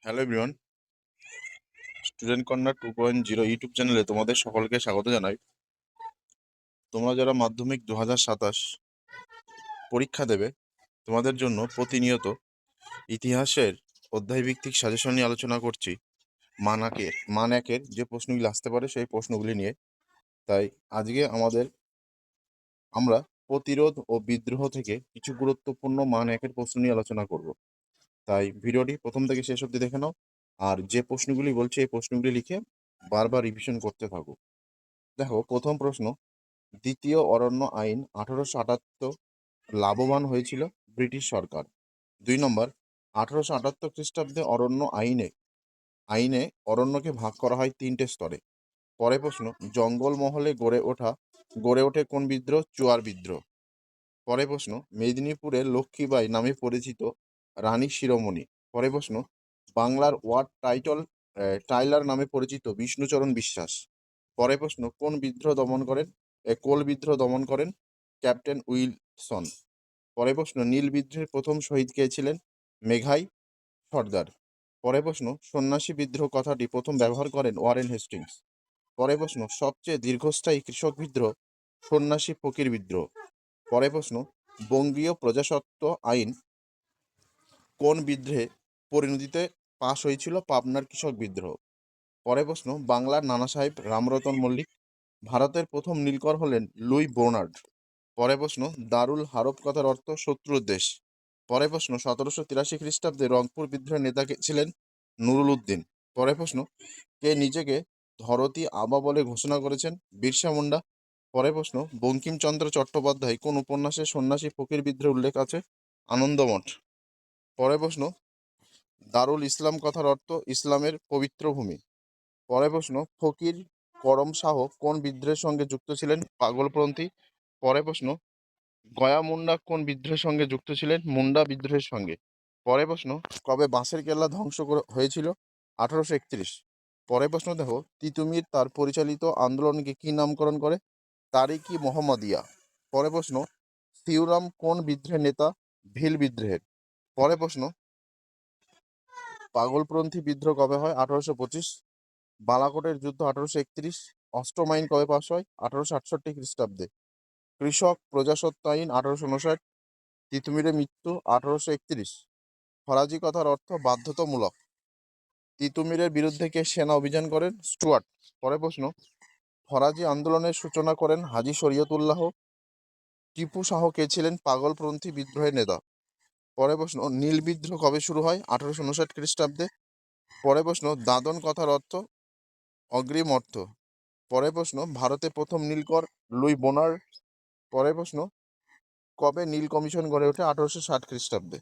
Hello everyone, student corner 2.0 YouTube চ্যানেলে তোমাদের সকলকে স্বাগত জানাই। তোমরা যারা মাধ্যমিক 2027 পরীক্ষা দেবে, তোমাদের জন্য প্রতিনিয়ত ইতিহাসের অধ্যায়ভিত্তিক সাজেশন নিয়ে আলোচনা করছি। মান একের যে প্রশ্নগুলি আসতে পারে সেই প্রশ্নগুলি নিয়ে। তাই আজকে আমরা প্রতিরোধ ও বিদ্রোহ থেকে কিছু গুরুত্বপূর্ণ মান একের প্রশ্ন নিয়ে আলোচনা করব। তাই ভিডিওটি প্রথম থেকে শেষ অবধি দেখে নাও, আর যে প্রশ্নগুলি বলছে এই প্রশ্নগুলি লিখে বারবার রিভিশন করতে থাকো। দেখো, প্রথম প্রশ্ন, দ্বিতীয় অরণ্য আইন 1878 লাভবান হয়েছিল ব্রিটিশ সরকার। 2 নম্বর, 1878 খ্রিস্টাব্দে আইনে অরণ্যকে ভাগ করা হয় 3টে স্তরে। পরের প্রশ্ন, জঙ্গলমহলে গড়ে ওঠে কোন বিদ্রোহ? চুয়ার বিদ্রোহ। পরের প্রশ্ন, মেদিনীপুরের লক্ষ্মীবাঈ নামে পরিচিত রানী শিরোমণি। পরের প্রশ্ন, বাংলার টাইলার নামে পরিচিত বিষ্ণুচরণ বিশ্বাস। পরের প্রশ্ন, কোন বিদ্রোহ দমন করেন? কোল বিদ্রোহ দমন করেন ক্যাপ্টেন উইলসন। পরের প্রশ্ন, নীল বিদ্রোহের প্রথম শহীদ কে ছিলেন? মেঘাই সর্দার। পরের প্রশ্ন, সন্ন্যাসী বিদ্রোহ কথাটি প্রথম ব্যবহার করেন ওয়ারেন হেস্টিংস। পরের প্রশ্ন, সবচেয়ে দীর্ঘস্থায়ী কৃষক বিদ্রোহ সন্ন্যাসী ফকির বিদ্রোহ। পরের প্রশ্ন, বঙ্গীয় প্রজাস্বত্ব আইন কোন বিদ্রোহে পরিণতিতে পাশ হয়েছিল? পাবনার কৃষক বিদ্রোহ। পরের প্রশ্ন, বাংলার নানা সাহেব রামরতন মল্লিক। ভারতের প্রথম নীলকর হলেন লুই বোনার্ড। পরের প্রশ্ন, দারুল হারব কথার অর্থ শত্রুর দেশ। পরের প্রশ্ন, 1783 খ্রিস্টাব্দে রংপুর বিদ্রোহের নেতা কে ছিলেন? নুরুল উদ্দিন। পরের প্রশ্ন, কে নিজেকে ধরতী আবা বলে ঘোষণা করেছেন? বিরসা মুন্ডা। পরের প্রশ্ন, বঙ্কিমচন্দ্র চট্টোপাধ্যায় কোন উপন্যাসে সন্ন্যাসী ফকির বিদ্রোহের উল্লেখ আছে? আনন্দমঠ। পরের প্রশ্ন, দারুল ইসলাম কথার অর্থ ইসলামের পবিত্র ভূমি। পরের প্রশ্ন, ফকির করম শাহ কোন বিদ্রোহের সঙ্গে যুক্ত ছিলেন? পাগলপন্থী। পরের প্রশ্ন, গয়া মুন্ডা কোন বিদ্রোহের সঙ্গে যুক্ত ছিলেন? মুন্ডা বিদ্রোহের সঙ্গে। পরের প্রশ্ন, কবে বাঁশের কেল্লা হয়েছিল? 1831। পরের প্রশ্ন দেখো, তিতুমির তার পরিচালিত আন্দোলনকে কি নামকরণ করে? তারিকি মোহাম্মদিয়া। পরের প্রশ্ন, শিউরাম কোন বিদ্রোহের নেতা? ভিল বিদ্রোহের। পরের প্রশ্ন, পাগলপন্থী বিদ্রোহ কবে হয়? 1825। বালাকোটের যুদ্ধ 1831। অষ্টম আইন কবে পাশ হয়? 1868 খ্রিস্টাব্দে। কৃষক প্রজাস্বত্ব আইন 1859। তিতুমিরের মৃত্যু 1831। ফরাজি কথার অর্থ বাধ্যতামূলক। তিতুমিরের বিরুদ্ধে কে সেনা অভিযান করেন? স্টুয়ার্ট। পরের প্রশ্ন, ফরাজি আন্দোলনের সূচনা করেন হাজী শরীয়তুল্লাহ। টিপু শাহ কে ছিলেন? পাগলপন্থী বিদ্রোহের নেতা। পরের প্রশ্ন, নীল বিদ্রোহ কবে শুরু হয়? 1859 খ্রিস্টাব্দে। পরের প্রশ্ন, দাদন কথার অর্থ অগ্রিম অর্থ। পরের প্রশ্ন, ভারতে প্রথম নীলকর লুই বোনার। পরের প্রশ্ন, কবে নীল কমিশন গড়ে ওঠে? 1860 খ্রিস্টাব্দে।